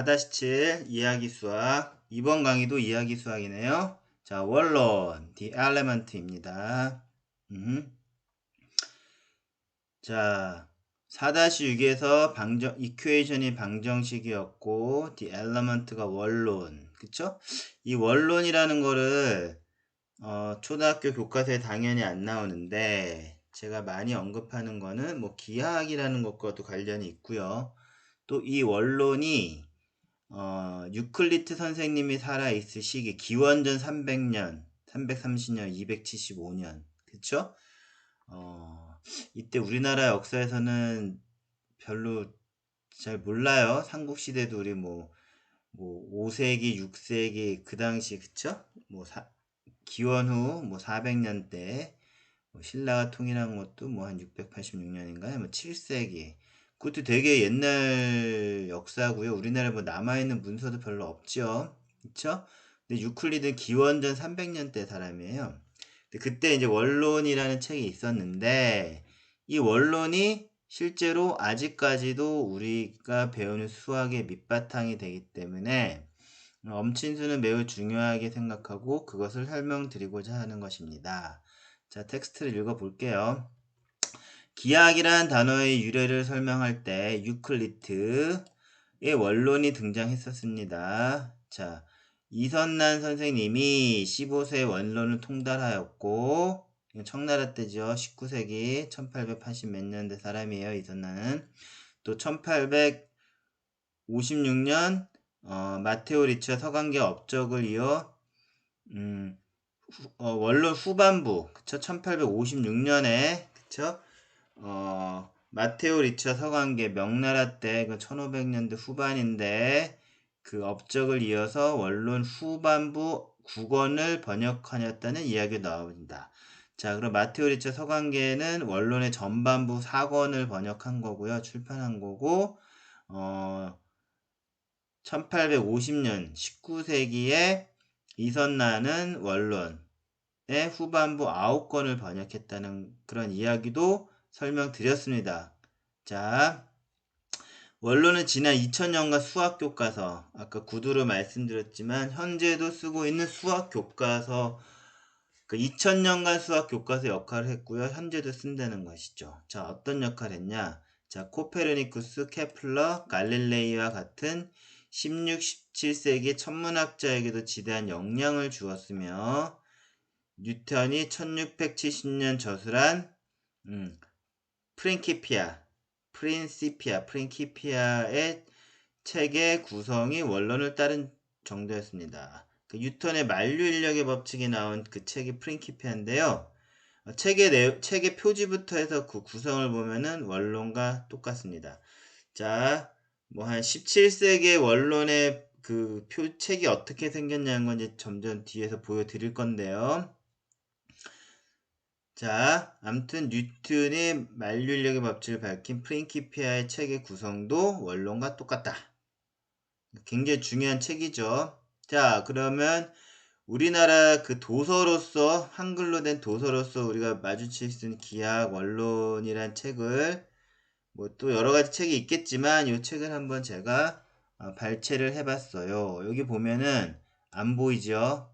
4-7 이야기 수학. 이번 강의도 이야기 수학이네요. 자, 원론, the element입니다. 자, 4-6에서 이퀘이션이 방정식이었고, the element가 원론. 그쵸? 이 원론이라는 거를, 초등학교 교과서에 당연히 안 나오는데, 제가 많이 언급하는 거는 뭐 기하학이라는 것과도 관련이 있고요. 또 이 원론이 유클리트 선생님이 살아있을 시기, 기원전 300년, 330년, 275년, 그쵸? 이때 우리나라 역사에서는 별로 잘 몰라요. 삼국시대도 우리 뭐 5세기, 6세기, 그 당시, 그쵸? 기원 후, 400년대, 신라가 통일한 것도 한 686년인가요? 7세기. 그것도 되게 옛날 역사고요. 우리나라에 남아있는 문서도 별로 없죠. 그쵸? 근데 유클리드는 기원전 300년대 사람이에요. 근데 그때 이제 원론이라는 책이 있었는데, 이 원론이 실제로 아직까지도 우리가 배우는 수학의 밑바탕이 되기 때문에 엄친수는 매우 중요하게 생각하고 그것을 설명드리고자 하는 것입니다. 자, 텍스트를 읽어볼게요. 기하학이라는 단어의 유래를 설명할 때 유클리트의 원론이 등장했었습니다. 자, 이선난 선생님이 15세 원론을 통달하였고, 청나라 때죠. 19세기 1880 몇 년대 사람이에요. 이선난은. 또 1856년 마테오 리츠와 서강계 업적을 이어 원론 후반부, 그쵸? 1856년에, 그쵸? 마테오 리츠와 서강계 명나라 때, 1500년대 후반인데, 그 업적을 이어서 원론 후반부 9권을 번역하였다는 이야기가 나옵니다. 자, 그럼 마테오 리츠와 서강계는 원론의 전반부 4권을 번역한 거고요. 출판한 거고, 1850년 19세기에 이선나는 원론의 후반부 9권을 번역했다는 그런 이야기도 설명드렸습니다. 자, 원론은 지난 2000년간 수학교과서, 아까 구두로 말씀드렸지만 현재도 쓰고 있는 수학교과서, 2000년간 수학교과서 역할을 했고요. 현재도 쓴다는 것이죠. 자, 어떤 역할을 했냐? 자, 코페르니쿠스, 케플러, 갈릴레이와 같은 16, 17세기 천문학자에게도 지대한 영향을 주었으며 뉴턴이 1670년 저술한 프린키피아의 책의 구성이 원론을 따른 정도였습니다. 뉴턴의 만류인력의 법칙이 나온 그 책이 프린키피아인데요. 책의 표지부터 해서 그 구성을 보면은 원론과 똑같습니다. 자, 한 17세기의 원론의 그 책이 어떻게 생겼냐는 건 이제 점점 뒤에서 보여드릴 건데요. 자, 아무튼 뉴턴이 만류인력의 법칙을 밝힌 프린키피아의 책의 구성도 원론과 똑같다. 굉장히 중요한 책이죠. 자, 그러면 우리나라 그 도서로서, 한글로 된 도서로서 우리가 마주칠 수 있는 기하학 원론이란 책을, 또 여러 가지 책이 있겠지만 이 책을 한번 제가 발췌를 해봤어요. 여기 보면은 안 보이죠?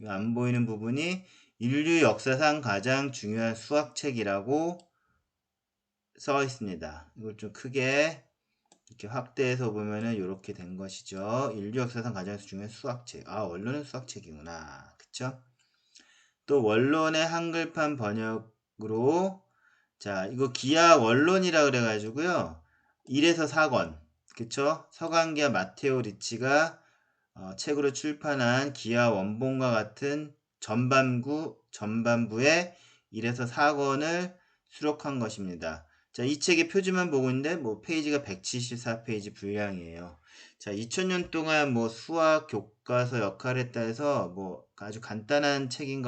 안 보이는 부분이 인류 역사상 가장 중요한 수학책이라고 써 있습니다. 이걸 좀 크게 이렇게 확대해서 보면은 이렇게 된 것이죠. 인류 역사상 가장 중요한 수학책. 원론은 수학책이구나. 그쵸? 또 원론의 한글판 번역으로, 자, 이거 기하 원론이라 그래가지고요. 1에서 4권. 그쵸? 서강기와 마테오 리치가 책으로 출판한 기하 원본과 같은 전반부의 1에서 4권을 수록한 것입니다. 자, 이 책의 표지만 보고 있는데 페이지가 174페이지 분량이에요. 자, 2000년 동안 수학 교과서 역할을 했다 해서 아주 간단한 책인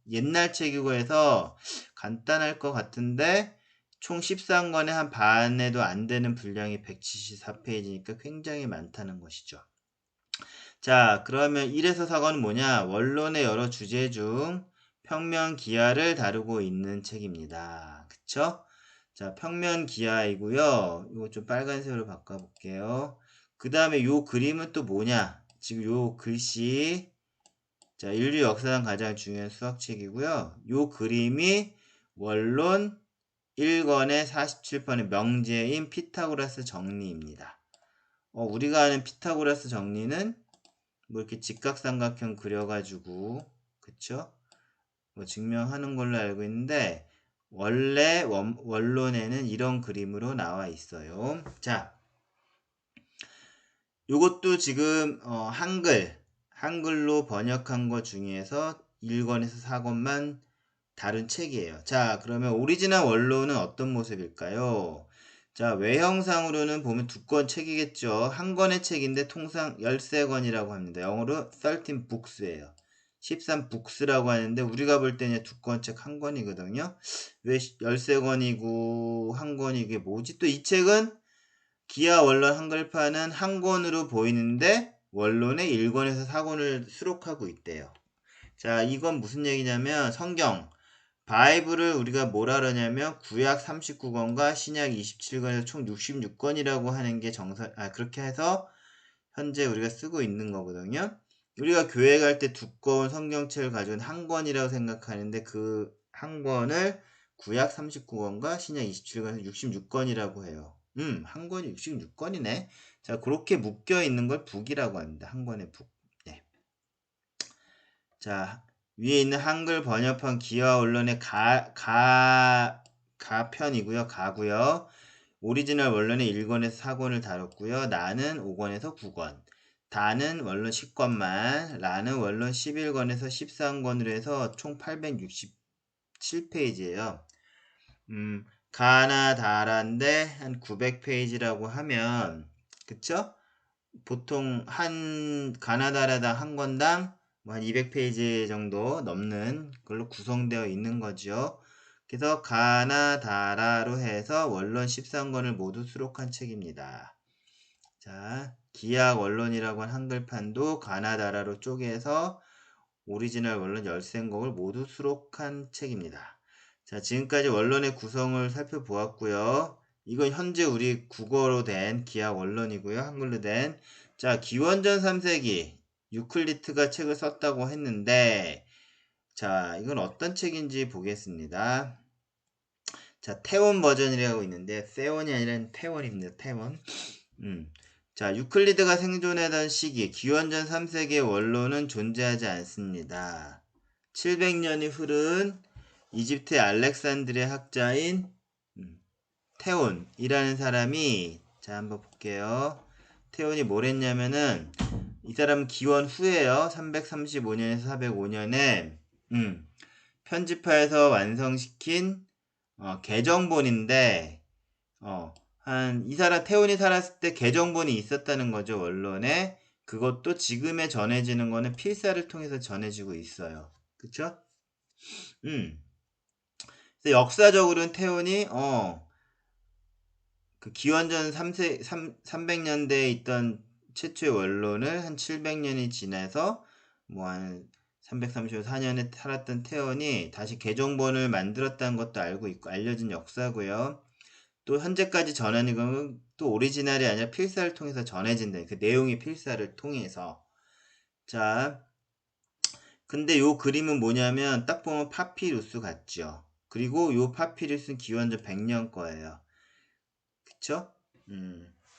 옛날 책이고 해서 간단할 것 같은데 총 13권의 한 반에도 안 되는 분량이 174페이지니까 굉장히 많다는 것이죠. 자, 그러면 1에서 4권은 뭐냐? 원론의 여러 주제 중 평면기하를 다루고 있는 책입니다. 그쵸? 자, 평면기하이고요. 이거 좀 빨간색으로 바꿔볼게요. 그 다음에 요 그림은 또 뭐냐? 지금 요 글씨, 자, 인류 역사상 가장 중요한 수학책이고요. 요 그림이 원론 1권의 47번의 명제인 피타고라스 정리입니다. 우리가 아는 피타고라스 정리는 뭐 이렇게 직각삼각형 그려가지고, 그쵸? 뭐 증명하는 걸로 알고 있는데, 원래 원론에는 이런 그림으로 나와 있어요. 자, 요것도 지금 한글로 번역한 것 중에서 1권에서 4권만 다른 책이에요. 자, 그러면 오리지널 원로는 어떤 모습일까요? 자, 외형상으로는 보면 두 권 책이겠죠. 한 권의 책인데 통상 13권이라고 합니다. 영어로 13 books예요. 13 books라고 하는데 우리가 볼 때는 두 권 책 한 권이거든요. 왜 13권이고 한 권이 이게 뭐지? 또 이 책은 기하 원론 한글판은 한 권으로 보이는데 원론에 1권에서 4권을 수록하고 있대요. 자, 이건 무슨 얘기냐면 성경 바이블을 우리가 뭐라 그러냐면 구약 39권과 신약 27권에서 총 66권이라고 하는 게 그렇게 해서 현재 우리가 쓰고 있는 거거든요. 우리가 교회 갈 때 두꺼운 성경책을 가지고 한 권이라고 생각하는데 그 한 권을 구약 39권과 신약 27권에서 66권이라고 해요. 한 권이 66권이네. 자, 그렇게 묶여 있는 걸 북이라고 합니다. 한 권의 북. 네. 자, 위에 있는 한글 번역판 기하 원론의 가편이고요. 가고요. 오리지널 원론의 1권에서 4권을 다뤘고요. 나는 5권에서 9권. 다는 원론 10권만. 라는 원론 11권에서 13권으로 해서 총 867페이지예요. 가나다라인데 한 900페이지라고 하면 그쵸? 보통 한 가나다라당 한 권당 한 200페이지 정도 넘는 걸로 구성되어 있는 거죠. 그래서 가나다라로 해서 원론 13권을 모두 수록한 책입니다. 자, 기약 원론이라고 한 한글판도 가나다라로 쪼개서 오리지널 원론 13곡을 모두 수록한 책입니다. 자, 지금까지 원론의 구성을 살펴보았고요. 이건 현재 우리 국어로 된 기약 원론이고요. 한글로 된. 자, 기원전 3세기 유클리트가 책을 썼다고 했는데 자, 이건 어떤 책인지 보겠습니다. 자, 태원 버전이라고 있는데 세원이 아니라 태원입니다. 태원. 자, 유클리드가 생존하던 시기 기원전 3세기의 원론은 존재하지 않습니다. 700년이 흐른 이집트의 알렉산드리아 학자인 태온이라는 사람이 자 한번 볼게요. 태온이 뭘 했냐면은 이 사람은 기원 후에요. 335년에서 405년에 편집하여서 완성시킨 개정본인데 이 사람 태온이 살았을 때 개정본이 있었다는 거죠. 원론에. 그것도 지금에 전해지는 거는 필사를 통해서 전해지고 있어요. 그쵸? 그래서 역사적으로는 태온이 그 기원전 300년대에 있던 최초의 원론을 한 700년이 지나서 뭐 한 334년에 살았던 태온이 다시 개정본을 만들었다는 것도 알고 있고 알려진 역사고요. 또 현재까지 전하는 건 또 오리지널이 아니라 필사를 통해서 전해진다. 그 내용이 필사를 통해서. 자, 근데 요 그림은 뭐냐면 딱 보면 파피루스 같죠. 그리고 요 파피루스는 기원전 100년 거예요. 그쵸?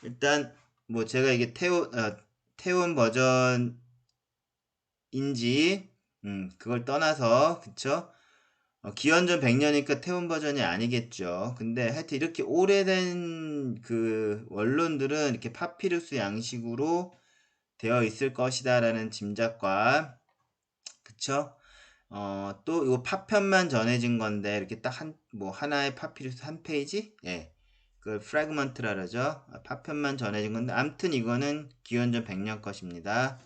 일단 뭐 제가 이게 태온 버전인지 그걸 떠나서 그쵸? 기원전 100년이니까 태원 버전이 아니겠죠. 근데 하여튼 이렇게 오래된 그 원론들은 이렇게 파피루스 양식으로 되어 있을 것이다 라는 짐작과 그쵸? 또 이거 파편만 전해진 건데 이렇게 딱 뭐 하나의 파피루스 한 페이지? 예. 그걸 프래그먼트라 그러죠. 파편만 전해진 건데 암튼 이거는 기원전 100년 것입니다.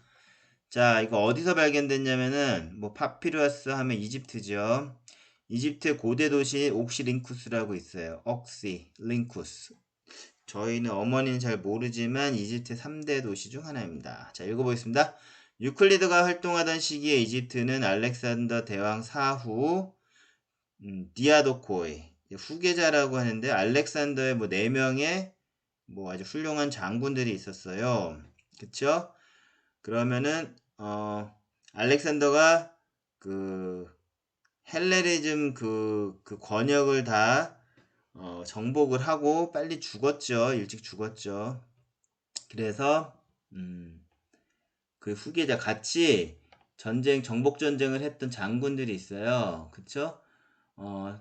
자, 이거 어디서 발견됐냐면은 뭐 파피루스 하면 이집트죠. 이집트의 고대 도시 옥시링쿠스라고 있어요. 옥시링쿠스. 저희는 어머니는 잘 모르지만 이집트 3대 도시 중 하나입니다. 자, 읽어보겠습니다. 유클리드가 활동하던 시기에 이집트는 알렉산더 대왕 사후 디아도코의 후계자라고 하는데 알렉산더의 뭐 4명의 뭐 아주 훌륭한 장군들이 있었어요. 그쵸? 그러면은 알렉산더가 그 헬레니즘 그 권역을 다 정복을 하고 빨리 죽었죠. 일찍 죽었죠. 그래서 그 후계자 같이 정복 전쟁을 했던 장군들이 있어요. 그쵸?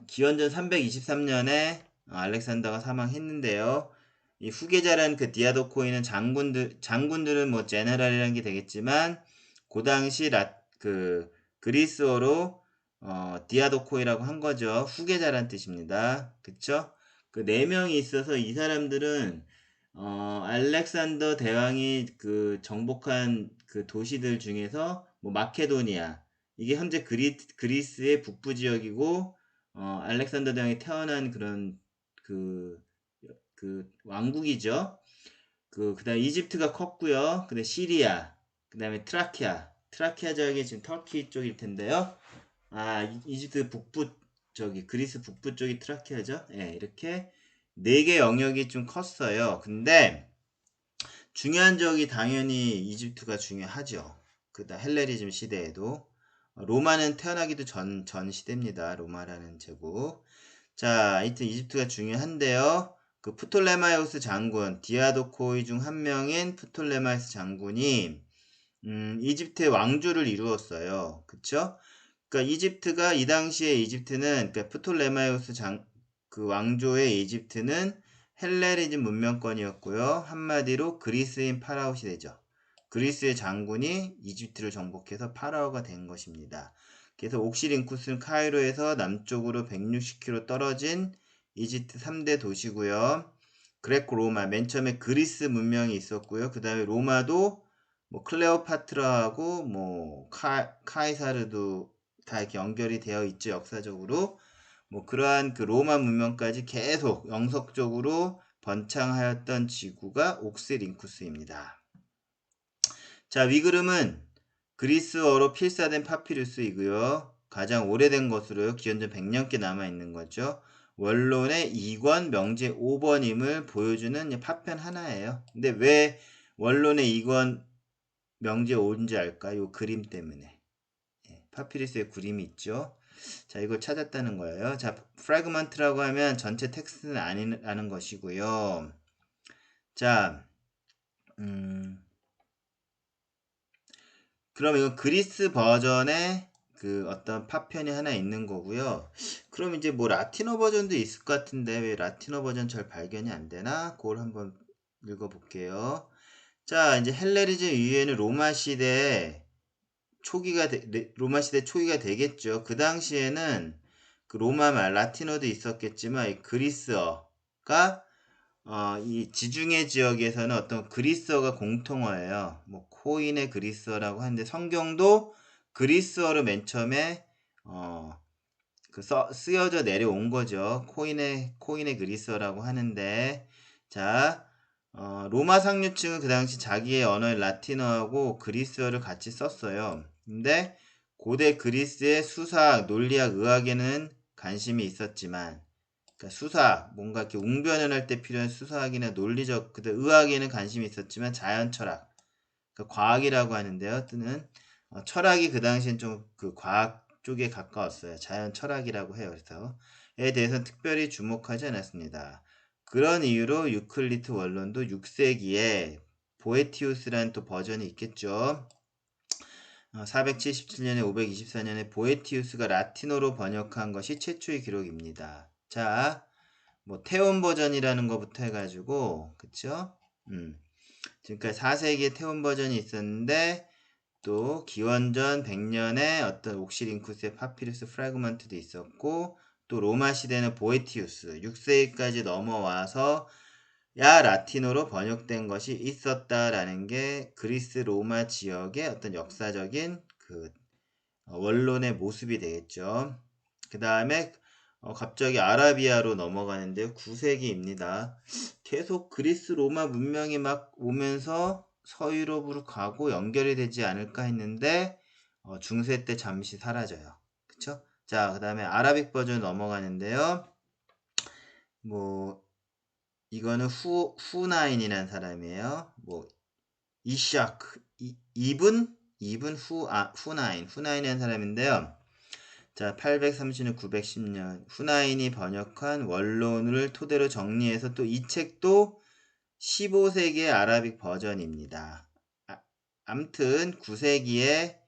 기원전 323년에 알렉산더가 사망했는데요. 이 후계자란 그 디아도코이는 장군들은 뭐 제너럴이라는 게 되겠지만 그 당시 그 그리스어로 디아도코이라고 한 거죠. 후계자란 뜻입니다. 그쵸? 그 네 명이 있어서 이 사람들은 알렉산더 대왕이 그 정복한 그 도시들 중에서 뭐 마케도니아 이게 현재 그리스의 북부 지역이고 알렉산더 대왕이 태어난 그런 그, 그 왕국이죠. 그다음에 이집트가 컸고요. 그다음에 시리아, 그다음에 트라키아 지역이 지금 터키 쪽일 텐데요. 이집트 북부 저기 그리스 북부 쪽이 트라키아죠. 예, 이렇게 네 개 영역이 좀 컸어요. 근데 중요한 적이 당연히 이집트가 중요하죠. 그다 헬레니즘 시대에도 로마는 태어나기도 전 시대입니다. 로마라는 제국. 자, 하여튼 이집트가 중요한데요. 그 프톨레마이오스 장군, 디아도코이 중 한 명인 프톨레마이오스 장군이 이집트의 왕조를 이루었어요. 그쵸? 그러니까 이집트가 이 당시에 이집트는 그러니까 프톨레마이오스 그 왕조의 이집트는 헬레니즘 문명권이었고요. 한마디로 그리스인 파라오 시대죠. 그리스의 장군이 이집트를 정복해서 파라오가 된 것입니다. 그래서 옥시링쿠스는 카이로에서 남쪽으로 160km 떨어진 이집트 3대 도시고요. 그레코 로마 맨 처음에 그리스 문명이 있었고요. 그 다음에 로마도 뭐 클레오파트라하고 뭐 카이사르도 다 이렇게 연결이 되어 있죠. 역사적으로. 뭐 그러한 그 로마 문명까지 계속 영속적으로 번창하였던 지구가 옥스링쿠스입니다. 자, 위그름은 그리스어로 필사된 파피루스이고요. 가장 오래된 것으로요. 기원전 100년께 남아있는 거죠. 원론의 2권, 명제 5번임을 보여주는 파편 하나예요. 근데 왜 원론의 2권, 명제 5인지 알까요? 그림 때문에. 파피루스의 그림이 있죠. 자, 이걸 찾았다는 거예요. 자, 프래그먼트라고 하면 전체 텍스트는 아니라는 것이고요. 자, 그럼 이거 그리스 버전의 그 어떤 파편이 하나 있는 거고요. 그럼 이제 뭐 라틴어 버전도 있을 것 같은데 왜 라틴어 버전 잘 발견이 안 되나? 그걸 한번 읽어볼게요. 자, 이제 헬레니즘 이후에는 로마 시대 초기가 되겠죠. 그 당시에는 그 로마 말 라틴어도 있었겠지만 이 그리스어가 이 지중해 지역에서는 어떤 그리스어가 공통어예요. 뭐 코인의 그리스어라고 하는데 성경도 그리스어로 맨 처음에 쓰여져 내려온 거죠. 코인의 그리스어라고 하는데 자 로마 상류층은 그 당시 자기의 언어인 라틴어하고 그리스어를 같이 썼어요. 근데 고대 그리스의 수사학, 논리학, 의학에는 관심이 있었지만 그러니까 수사학, 뭔가 이렇게 웅변을 할 때 필요한 수사학이나 논리적, 그때 의학에는 관심이 있었지만 자연 철학, 그러니까 과학이라고 하는데요. 뜨는 철학이 그 당시엔 좀 그 과학 쪽에 가까웠어요. 자연 철학이라고 해요. 그래서 에 대해서는 특별히 주목하지 않았습니다. 그런 이유로 유클리드 원론도 6세기에 보에티우스라는 또 버전이 있겠죠. 477년에 524년에 보에티우스가 라틴어로 번역한 것이 최초의 기록입니다. 자, 뭐 태원 버전이라는 것부터 해가지고 그쵸? 지금까지 4세기에 태원 버전이 있었는데 또 기원전 100년에 어떤 옥시링쿠스의 파피루스 프래그먼트도 있었고 또 로마 시대는 보에티우스 6세기까지 넘어와서 라틴어로 번역된 것이 있었다라는 게 그리스 로마 지역의 어떤 역사적인 그 원론의 모습이 되겠죠. 그 다음에 갑자기 아라비아로 넘어가는데요. 9세기입니다. 계속 그리스 로마 문명이 막 오면서 서유럽으로 가고 연결이 되지 않을까 했는데 중세 때 잠시 사라져요. 그쵸? 자, 그 다음에 아라빅 버전 넘어가는데요. 뭐 이거는 후나인이라는 사람이에요. 뭐 이샥 이분 후나인이라는 사람인데요. 자, 830년 910년 후나인이 번역한 원론을 토대로 정리해서 또 이 책도 15세기의 아라빅 버전입니다. 암튼 9세기에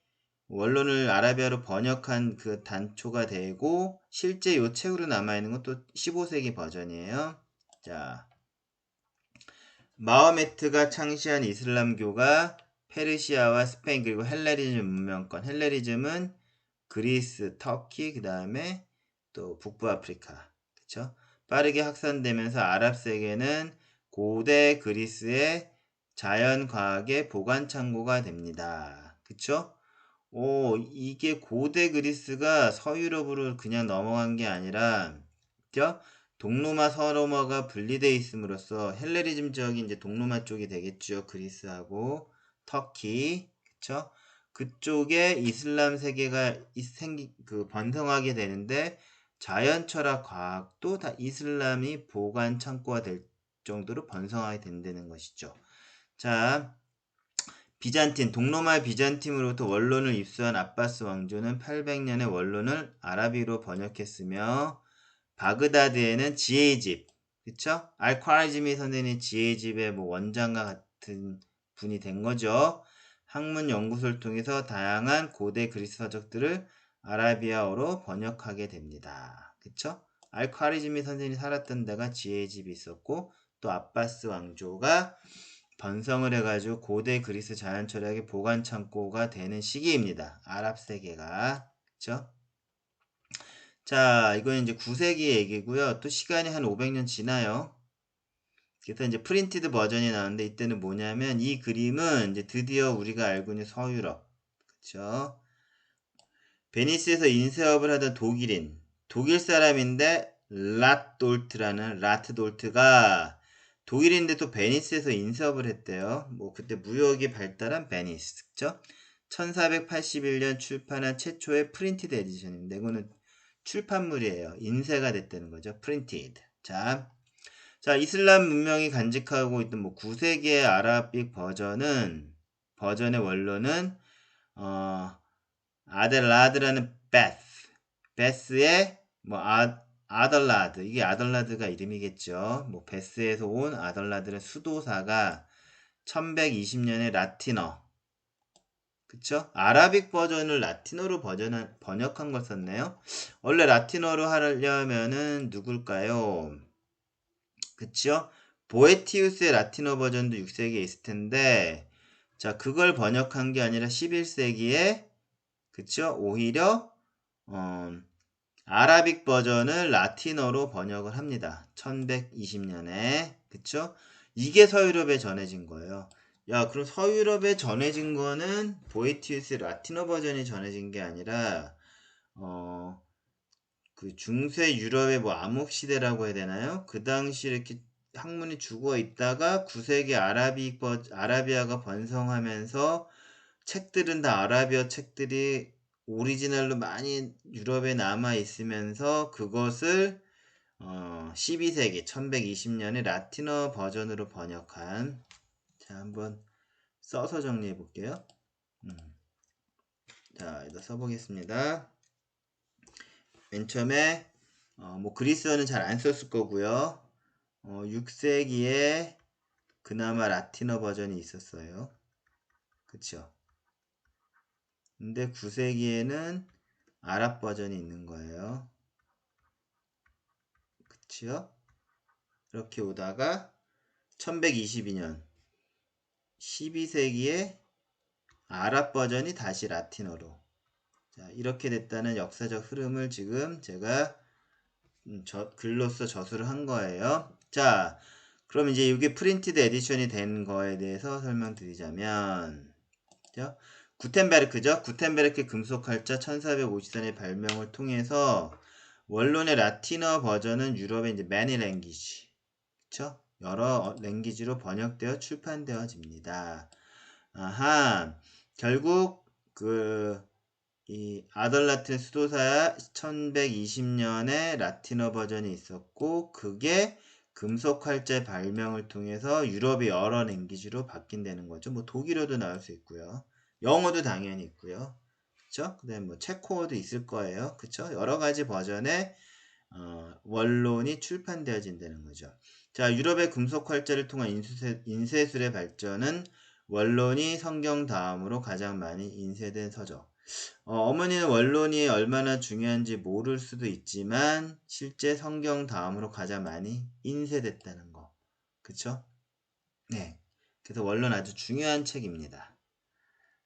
원론을 아라비아로 번역한 그 단초가 되고 실제 요 책으로 남아있는 건 또 15세기 버전이에요. 자, 마호메트가 창시한 이슬람교가 페르시아와 스페인 그리고 헬레니즘 문명권. 헬레니즘은 그리스, 터키, 그 다음에 또 북부아프리카. 그쵸? 빠르게 확산되면서 아랍 세계는 고대 그리스의 자연과학의 보관 창고가 됩니다. 그쵸? 이게 고대 그리스가 서유럽으로 그냥 넘어간 게 아니라, 그죠? 동로마, 서로마가 분리되어 있음으로써 헬레니즘 지역이 이제 동로마 쪽이 되겠죠. 그리스하고 터키, 그쵸? 그쪽에 이슬람 세계가 번성하게 되는데 자연 철학 과학도 다 이슬람이 보관 창고가 될 정도로 번성하게 된다는 것이죠. 자, 동로마 비잔틴으로부터 원론을 입수한 아바스 왕조는 800년에 원론을 아라비로 번역했으며 바그다드에는 지혜집, 그쵸? 알콰리즈미 선생님 지혜집의 뭐 원장과 같은 분이 된 거죠. 학문 연구소를 통해서 다양한 고대 그리스 서적들을 아라비아어로 번역하게 됩니다. 그쵸? 알콰리즈미 선생님이 살았던 데가 지혜집이 있었고 또 아바스 왕조가 번성을 해가지고 고대 그리스 자연 철학의 보관 창고가 되는 시기입니다. 아랍 세계가. 그쵸? 자, 이건 이제 9세기 얘기고요. 또 시간이 한 500년 지나요. 그래서 이제 프린티드 버전이 나오는데 이때는 뭐냐면 이 그림은 이제 드디어 우리가 알고 있는 서유럽. 그쵸? 베니스에서 인쇄업을 하던 독일 사람인데 라트돌트가 독일인데 또 베니스에서 인쇄업을 했대요. 뭐 그때 무역이 발달한 베니스. 그쵸? 1481년 출판한 최초의 프린티드 에디션인데 이거는 출판물이에요. 인쇄가 됐다는 거죠. 프린티드. 자, 이슬람 문명이 간직하고 있던 뭐 9세기의 아랍빅 버전의 원로는 아델라드라는 베스의 뭐 아덜라드, 이게 아덜라드가 이름이겠죠. 뭐 베스에서 온 아덜라드의 수도사가 1120년에 라틴어, 그쵸? 아라빅 버전을 라틴어로 번역한 걸 썼네요. 원래 라틴어로 하려면은 누굴까요? 그쵸? 보에티우스의 라틴어 버전도 6세기에 있을 텐데, 자, 그걸 번역한 게 아니라 11세기에, 그쵸? 오히려, 아라빅 버전을 라틴어로 번역을 합니다. 1120년에. 그쵸? 이게 서유럽에 전해진 거예요. 야, 그럼 서유럽에 전해진 거는 보에티우스의 라틴어 버전이 전해진 게 아니라, 그 중세 유럽의 뭐 암흑시대라고 해야 되나요? 그 당시 이렇게 학문이 죽어 있다가 9세기 아라비아가 번성하면서 책들은 다 아라비아 책들이 오리지널로 많이 유럽에 남아 있으면서 그것을 12세기 1120년에 라틴어 버전으로 번역한, 자, 한번 써서 정리해 볼게요. 자, 이거 써보겠습니다. 맨 처음에 뭐 그리스어는 잘 안 썼을 거고요. 6세기에 그나마 라틴어 버전이 있었어요. 그쵸? 근데 9세기에는 아랍 버전이 있는 거예요. 그쵸? 이렇게 오다가 1122년 12세기에 아랍 버전이 다시 라틴어로, 자, 이렇게 됐다는 역사적 흐름을 지금 제가 글로써 저술을 한 거예요. 자, 그럼 이제 이게 프린티드 에디션이 된 거에 대해서 설명드리자면, 그죠? 구텐베르크 금속활자 1454년의 발명을 통해서 원론의 라틴어 버전은 유럽의 이제 many language, 그쵸? 여러 랭귀지로 번역되어 출판되어집니다. 아하, 결국 이 아덜라틴 수도사야 1120년에 라틴어 버전이 있었고 그게 금속 활자 발명을 통해서 유럽의 여러 랭귀지로 바뀐다는 거죠. 뭐 독일어도 나올 수 있고요. 영어도 당연히 있고요. 그쵸? 그 다음에 뭐 체코어도 있을 거예요. 그쵸? 여러 가지 버전의 원론이 출판되어진다는 거죠. 자, 유럽의 금속 활자를 통한 인쇄술의 발전은 원론이 성경 다음으로 가장 많이 인쇄된 서적. 어머니는 원론이 얼마나 중요한지 모를 수도 있지만 실제 성경 다음으로 가장 많이 인쇄됐다는 거. 그쵸? 네. 그래서 원론 아주 중요한 책입니다.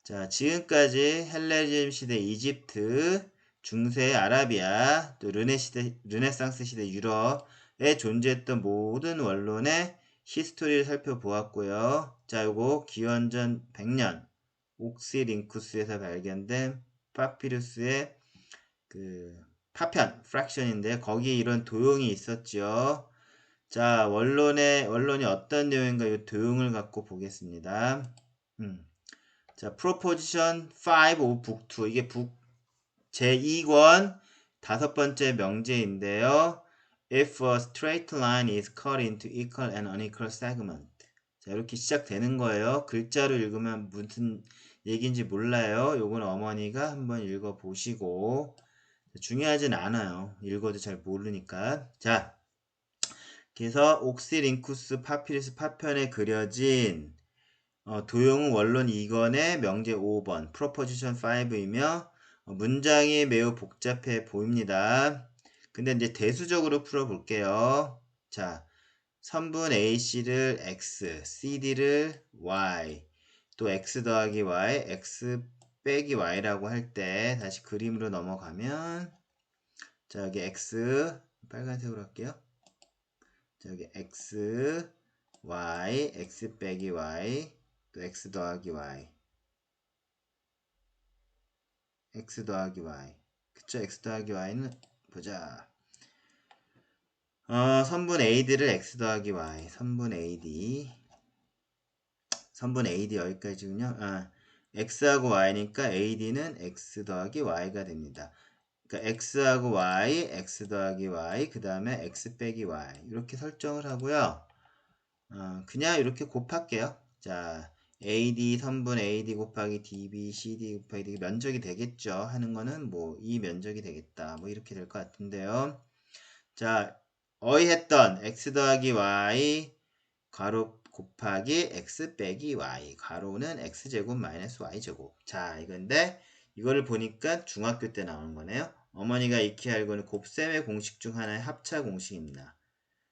자, 지금까지 헬레니즘 시대 이집트, 중세 아라비아, 또 르네상스 시대 유럽에 존재했던 모든 원론의 히스토리를 살펴보았고요. 자, 요거 기원전 100년 옥시링쿠스에서 발견된 파피루스의 그 파편, 프랙션인데 거기에 이런 도형이 있었죠. 자, 원론이 어떤 내용인가 이 도형을 갖고 보겠습니다. 자, 프로포지션 5 of 북 2. 이게 제2권 다섯 번째 명제인데요. If a straight line is cut into equal and unequal segment. 자, 이렇게 시작되는 거예요. 글자로 읽으면 무슨 얘기인지 몰라요. 요건 어머니가 한번 읽어보시고. 중요하진 않아요. 읽어도 잘 모르니까. 자, 그래서 옥시링쿠스 파피루스 파편에 그려진 도형은 원론 2권의 명제 5번 프로포지션 5이며 문장이 매우 복잡해 보입니다. 근데 이제 대수적으로 풀어볼게요. 자, 선분 AC를 X, CD를 Y, 또 X 더하기 Y, X 빼기 Y라고 할 때 다시 그림으로 넘어가면 자, 여기 X 빨간색으로 할게요. 자, 여기 X, Y, X 빼기 Y, 또 X 더하기 Y, X 더하기 Y. 그쵸? X 더하기 Y는 보자. 선분 AD를 X 더하기 Y, 선분 AD 여기까지군요. X하고 Y니까 AD는 X 더하기 Y가 됩니다. 그러니까 X하고 Y, X 더하기 Y, 그 다음에 X 빼기 Y 이렇게 설정을 하고요. 그냥 이렇게 곱할게요. 자, AD 선분 AD 곱하기 DB, CD 곱하기 DB 면적이 되겠죠. 하는 거는 뭐 이 면적이 되겠다. 뭐 이렇게 될 것 같은데요. 자, 어이했던 X 더하기 Y 괄호 곱하기 X 빼기 Y 괄호는 X제곱 마이너스 Y제곱. 자, 이건데 이거를 보니까 중학교 때 나오는 거네요. 어머니가 익히 알고는 곱셈의 공식 중 하나의 합차 공식입니다.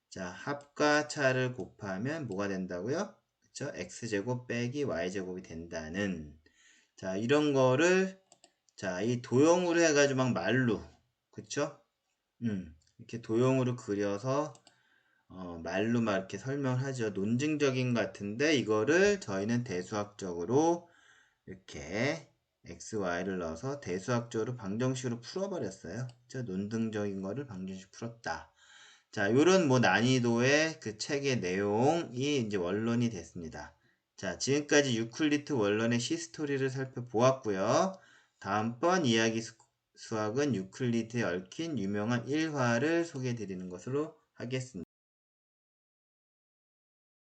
자, 합과 차를 곱하면 뭐가 된다고요? 그쵸? X제곱 빼기 Y제곱이 된다는. 자, 이런 거를 자, 이 도형으로 해가지고 막 말로 그쵸? 이렇게 도형으로 그려서 말로 막 이렇게 설명을 하죠. 논증적인 것 같은데 이거를 저희는 대수학적으로 이렇게 x, y를 넣어서 대수학적으로 방정식으로 풀어버렸어요. 그쵸? 논증적인 거를 방정식 풀었다. 자, 요런 뭐 난이도의 그 책의 내용이 이제 원론이 됐습니다. 자, 지금까지 유클리드 원론의 히스토리를 살펴보았고요. 다음번 이야기 수학은 유클리드에 얽힌 유명한 일화를 소개해 드리는 것으로 하겠습니다.